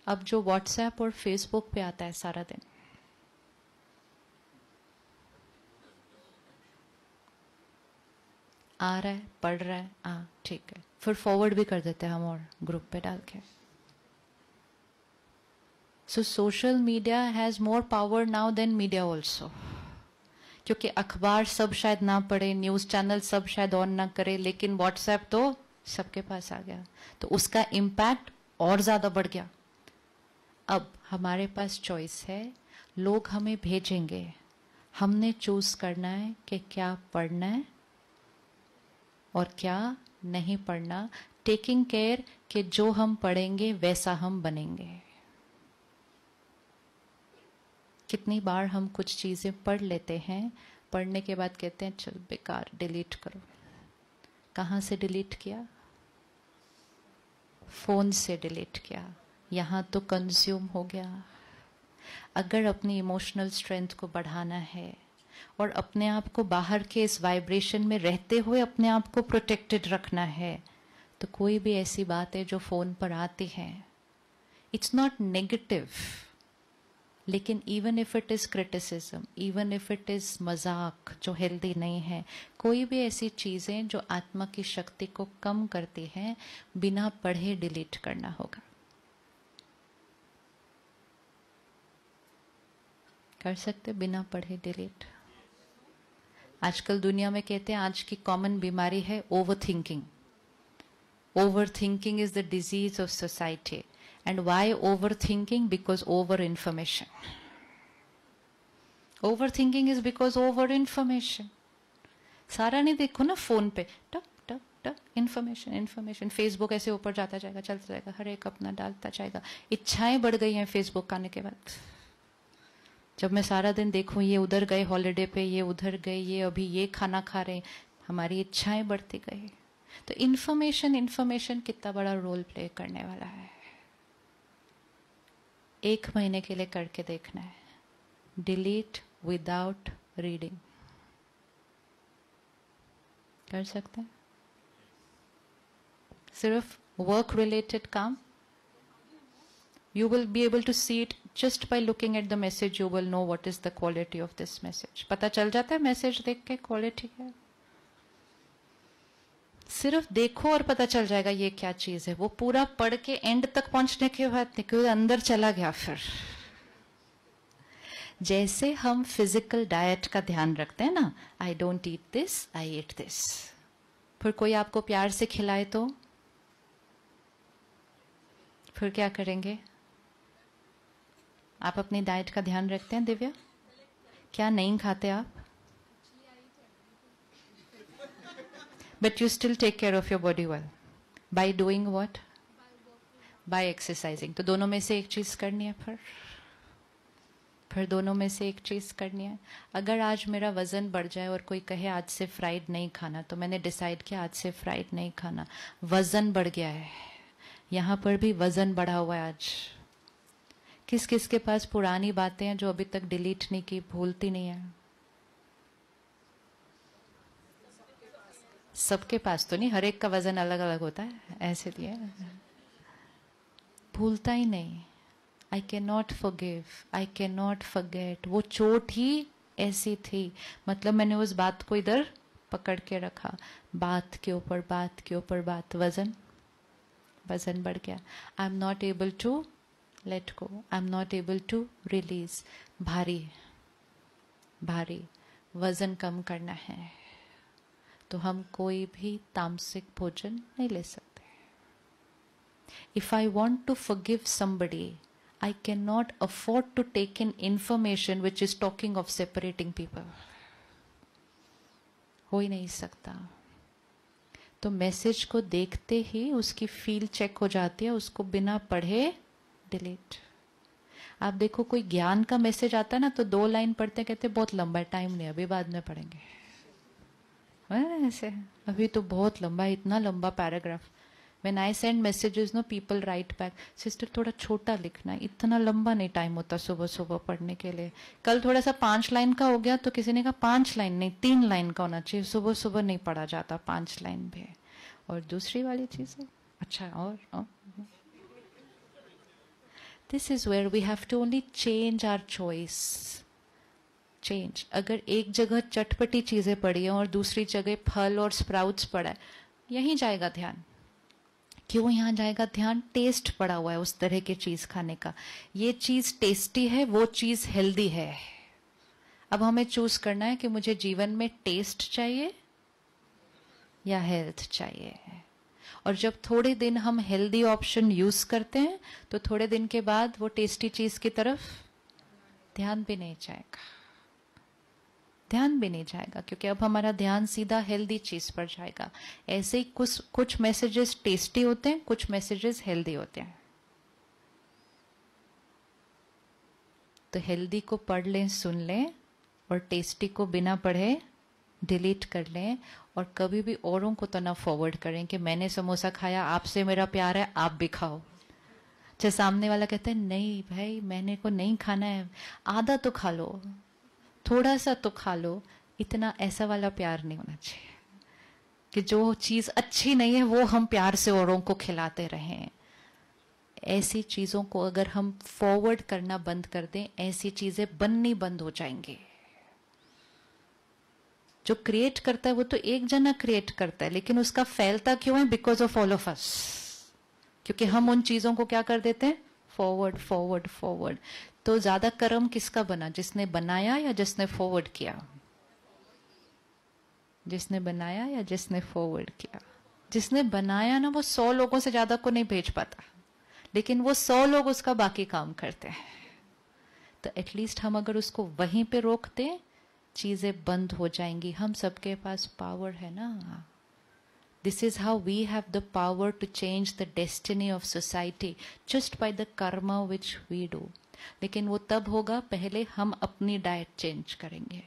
अब जो व्हाट्सएप और फेसबुक पे आता है सारा दिन, आ रहा है, पढ़ रहा है, हाँ ठीक है, फिर फॉरवर्ड भी कर देते हैं हम और ग्रुप पे डाल के. So social media has more power now than media also. क्योंकि अखबार सब शायद ना पढ़े, न्यूज चैनल सब शायद ऑन ना करे, लेकिन व्हाट्सएप तो सबके पास आ गया, तो उसका इम्पैक्ट और ज्यादा बढ़ गया. अब हमारे पास चॉइस है, लोग हमें भेजेंगे, हमने चूज करना है कि क्या पढ़ना है और क्या नहीं पढ़ना, टेकिंग केयर कि जो हम पढ़ेंगे वैसा हम बनेंगे. कितनी बार हम कुछ चीजें पढ़ लेते हैं, पढ़ने के बाद कहते हैं चल बेकार, डिलीट करो. कहाँ से डिलीट किया? फोन से डिलीट किया. यहाँ तो कंज्यूम हो गया. अगर अपनी इमोशनल स्ट्रेंथ को बढ़ाना है और अपने आप को बाहर के इस वाइब्रेशन में रहते हुए अपने आप को प्रोटेक्टेड रखना है, तो कोई भी ऐसी बात है जो फोन पर आती है, इट्स नॉट नेगेटिव, लेकिन even if it is criticism, even if it is मजाक जो हेल्दी नहीं है, कोई भी ऐसी चीजें जो आत्मा की शक्ति को कम करती हैं, बिना पढ़े डिलीट करना होगा. कर सकते बिना पढ़े डिलीट? आजकल दुनिया में कहते हैं आज की कॉमन बीमारी है over thinking. Over thinking is the disease of society. And why overthinking? Because over information. Overthinking is because over information. सारा नहीं देखो ना फोन पे, टक टक टक इन्फॉर्मेशन इन्फॉर्मेशन. फेसबुक ऐसे ऊपर जाता जाएगा, चलता जाएगा, हर एक अपना डालता जाएगा. इच्छाएं बढ़ गई हैं फेसबुक आने के बाद. जब मैं सारा दिन देखूं ये उधर गए हॉलिडे पे, ये उधर गए, ये अभी ये खाना खा रहे हैं, हमारी इच्छाएं बढ़ती गई. तो इन्फॉर्मेशन कितना बड़ा रोल प्ले करने वाला है. 1 महीने के लिए करके देखना है. Delete without reading. कर सकते हैं? सिर्फ वर्क रिलेटेड काम. You will be able to see it just by looking at the message. You will know what is the quality of this message. पता चल जाता है मैसेज देख के क्वालिटी है. सिर्फ देखो और पता चल जाएगा ये क्या चीज है. वो पूरा पढ़ के एंड तक पहुंचने के बाद निकल अंदर चला गया. फिर जैसे हम फिजिकल डाइट का ध्यान रखते हैं ना, I don't eat this, I eat this. फिर कोई आपको प्यार से खिलाए तो फिर क्या करेंगे? आप अपनी डाइट का ध्यान रखते हैं दिव्या? क्या नहीं खाते आप? But you still take care of your body well. By doing what? By exercising. तो दोनों में से एक चीज करनी है. फिर दोनों में से एक चीज करनी है. अगर आज मेरा वजन बढ़ जाए और कोई कहे आज से फ्राइड नहीं खाना, तो मैंने डिसाइड किया आज से फ्राइड नहीं खाना. वजन बढ़ गया है. यहाँ पर भी वजन बढ़ा हुआ है आज. किस किस के पास पुरानी बातें हैं जो अभी तक डिलीट नहीं की, भूलती नहीं है? सबके पास तो नहीं, हर एक का वजन अलग अलग होता है, ऐसे लिए भूलता ही नहीं. I can not forgive, I can not forget. वो चोट ही ऐसी थी, मतलब मैंने उस बात को इधर पकड़ के रखा, बात के ऊपर बात के ऊपर बात. वजन बढ़ गया. I am not able to let go, I am not able to release. भारी वजन कम करना है तो हम कोई भी तामसिक भोजन नहीं ले सकते. If I want to forgive somebody, I cannot afford to take in information which is talking of separating people. हो ही नहीं सकता. तो मैसेज को देखते ही उसकी फील चेक हो जाती है, उसको बिना पढ़े डिलीट. आप देखो कोई ज्ञान का मैसेज आता है ना, तो 2 लाइन पढ़ते कहते बहुत लंबा, टाइम नहीं, अभी बाद में पढ़ेंगे. ऐसे अभी तो बहुत लंबा, इतना लंबा paragraph. When I send messages, no, people write back, sister थोड़ा छोटा लिखना, इतना लंबा नहीं टाइम होता सुबह सुबह पढ़ने के लिए. कल थोड़ा सा 5 लाइन का हो गया तो किसी ने कहा 5 लाइन नहीं 3 लाइन का होना चाहिए, सुबह सुबह नहीं पढ़ा जाता 5 लाइन भी. और दूसरी वाली चीज है, अच्छा और this is where we have to only change our choice. Change. अगर एक जगह चटपटी चीजें पड़ी हैं और दूसरी जगह फल और स्प्राउट्स पड़ा है, यहीं जाएगा ध्यान. क्यों यहाँ जाएगा ध्यान? टेस्ट पड़ा हुआ है उस तरह की चीज खाने का. ये चीज टेस्टी है, वो चीज हेल्दी है. अब हमें चूज करना है कि मुझे जीवन में टेस्ट चाहिए या हेल्थ चाहिए. और जब थोड़े दिन हम हेल्दी ऑप्शन यूज करते हैं तो थोड़े दिन के बाद वो टेस्टी चीज की तरफ ध्यान भी नहीं जाएगा. ध्यान भी नहीं जाएगा क्योंकि अब हमारा ध्यान सीधा हेल्दी चीज पर जाएगा. ऐसे ही कुछ मैसेजेस टेस्टी होते हैं, कुछ मैसेजेस हेल्दी होते हैं. तो हेल्दी को पढ़ लें, सुन लें, और टेस्टी को बिना पढ़े डिलीट कर लें. और कभी भी औरों को तो ना फॉरवर्ड करें कि मैंने समोसा खाया, आपसे मेरा प्यार है, आप भी खाओ. चाहे सामने वाला कहते हैं नहीं भाई मैंने को नहीं खाना है, आधा तो खा लो, थोड़ा सा तो खा लो. इतना ऐसा वाला प्यार नहीं होना चाहिए कि जो चीज अच्छी नहीं है वो हम प्यार से औरों को खिलाते रहें. ऐसी चीजों को अगर हम फॉरवर्ड करना बंद कर दें, ऐसी चीजें बननी बंद हो जाएंगी. जो क्रिएट करता है वो तो एक जना क्रिएट करता है, लेकिन उसका फैलता क्यों है? Because of all of us. क्योंकि हम उन चीजों को क्या कर देते हैं? Forward forward forward. तो ज्यादा कर्म किसका बना? जिसने बनाया या जिसने फॉरवर्ड किया? जिसने बनाया या जिसने फॉरवर्ड किया? जिसने बनाया ना, वो 100 लोगों से ज्यादा को नहीं भेज पाता, लेकिन वो 100 लोग उसका बाकी काम करते हैं. तो एटलीस्ट हम अगर उसको वहीं पे रोकते, चीजें बंद हो जाएंगी. हम सबके पास पावर है ना. This is how we have the power to change the destiny of society just by the karma which we do. लेकिन वो तब होगा पहले हम अपनी डाइट चेंज करेंगे.